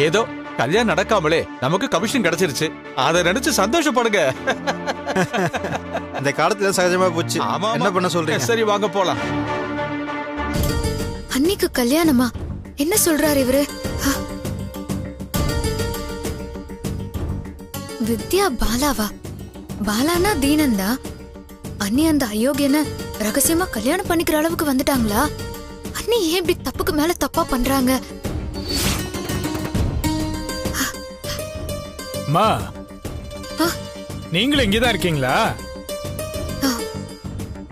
ஏதோ கல்யாணம் நடக்காமலே நமக்கு கமிஷன் கிடைச்சிருச்சு. அதை நினைச்சு சந்தோஷப்படுங்க. இந்த காலத்துல சகஜமா போச்சு. ஆமா, என்ன பண்ண சொல்றீங்க? சரி வாங்க போலாம். அன்னிக்கு கல்யாணமா? என்ன சொல்றாரு இவரு? வித்யா பாலாவா? பாலானா தீனந்தா. அண்ணி அந்த அயோக்கியன ரகசியமா கல்யாணம் பண்ணிக்கிற அளவுக்கு வந்துட்டாங்களா? அண்ணி ஏன் இப்படி தப்புக்கு மேல தப்பா பண்றாங்க? மா, நீங்களும் இங்கதான் இருக்கீங்களா?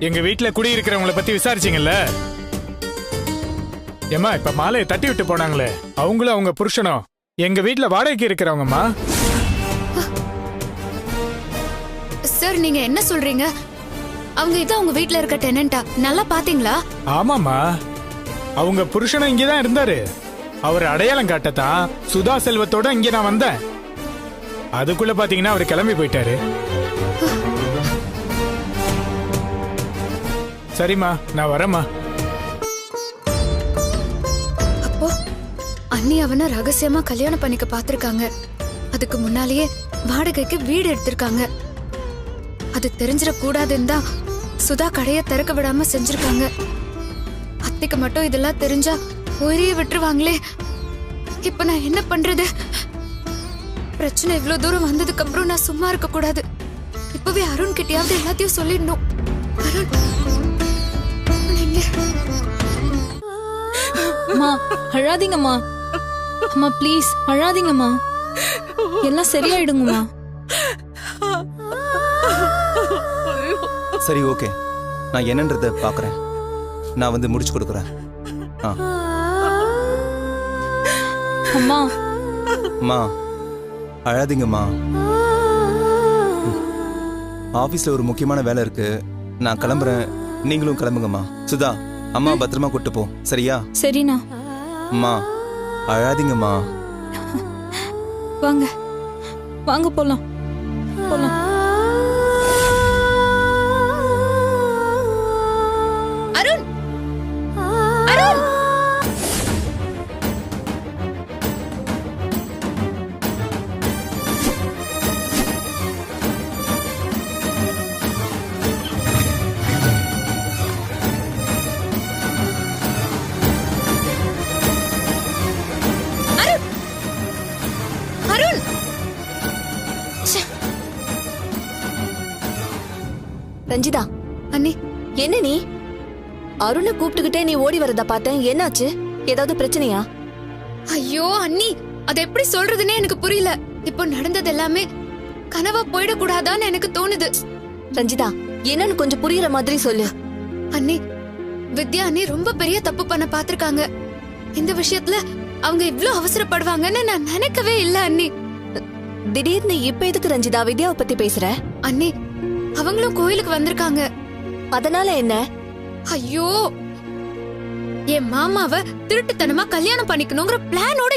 எங்க வீட்டுல குடியிருக்கிறவங்கள பத்தி விசாரிச்சீங்கல்ல? ஏமா, இப்ப மாலையை தட்டி விட்டு போனாங்களே, அவங்களும் அவங்க புருஷனும் எங்க வீட்டுல வாடகைக்கு இருக்கிறவங்கம்மா. சார், நீங்க என்ன சொல்றீங்க? அவங்க இதான் உங்க வீட்டுல இருக்க டெனண்டா? நல்லா பாத்தீங்களா? ஆமாமா, அவங்க புருஷனும் இங்கதான் இருந்தாரு. அவர் அடையாளம் காட்டத்தான் சுதா செல்வத்தோட இங்க நான் வந்தேன். அதுக்குள்ள பாத்தீங்கன்னா அவர் கிளம்பி போயிட்டாரு. சரிம்மா, நான் வரேம்மா. அப்போ அண்ணி அவனை ரகசியமா கல்யாணம் பண்ணிக்க பாத்திருக்காங்க. அதுக்கு முன்னாலேயே வாடகைக்கு வீடு எடுத்திருக்காங்க. அது தெரிஞ்சிட கூடாதுன்னு தான் சுதா கடைய திறக்க விடாம செஞ்சிருக்காங்க. அத்தைக்கு மட்டும் இதெல்லாம் தெரிஞ்சா உயிரையே விட்டுருவாங்களே. இப்ப நான் என்ன பண்றது? பிரச்சனை இவ்வளவு தூரம் வந்ததுக்கு அப்புறம் நான் சும்மா இருக்க கூடாது. இப்பவே அருண் கிட்டயாவது எல்லாத்தையும் சொல்லிடணும். அருண், நீங்க அம்மா அழாதீங்கம்மா. அம்மா ப்ளீஸ் அழாதீங்கம்மா. எல்லாம் சரியாயிடுங்கம்மா. சரி, ஓகே. நான் என்னன்றத பாக்குறேன். நான் வந்து முடிச்சு கொடுக்குறேன். அம்மா அம்மா அழாதீங்கம்மா. ஆபீஸ்ல ஒரு முக்கியமான வேலை இருக்கு. நான் கிளம்புறேன், நீங்களும் கிளம்புங்கம்மா. சுதா, அம்மா பத்திரமா கூட்டு போ, சரியா? சரிண்ணா. அம்மா அழாதீங்கம்மா. வாங்க வாங்க போலாம் போலாம். அருண், அருண், அருண். ரஞ்சிதா, அண்ணி, என்ன நீ அருணை கூப்பிட்டுக்கிட்டே நீ ஓடி வரதா பார்த்தேன். என்னாச்சு? ஏதாவது பிரச்சனையா? ஐயோ அண்ணி, அது எப்படி சொல்றதுன்னே எனக்கு புரியல. இப்போ நடந்தது எல்லாமே கனவா போயிடக்கூடாதான்னு எனக்கு தோணுது. ரஞ்சிதா, என்னன்னு கொஞ்சம் புரியுற மாதிரி சொல்லு. அண்ணி, வித்யா அண்ணி ரொம்ப பெரிய தப்பு பண்ண பாத்திருக்காங்க. இந்த விஷயத்துல அவங்க இவ்ளோ அவசரப்படுவாங்கன்னு நான் நினைக்கவே இல்ல அண்ணி. திடீர்னு இப்ப எதுக்கு ரஞ்சிதா வித்யாவை பத்தி பேசுற? அண்ணி, அவங்களும் கோயிலுக்கு வந்திருக்காங்க. அதனால என்ன? ஐயோ, என் மாமாவை திருட்டுத்தனமா கல்யாணம் பண்ணிக்கணுங்கிற பிளானோட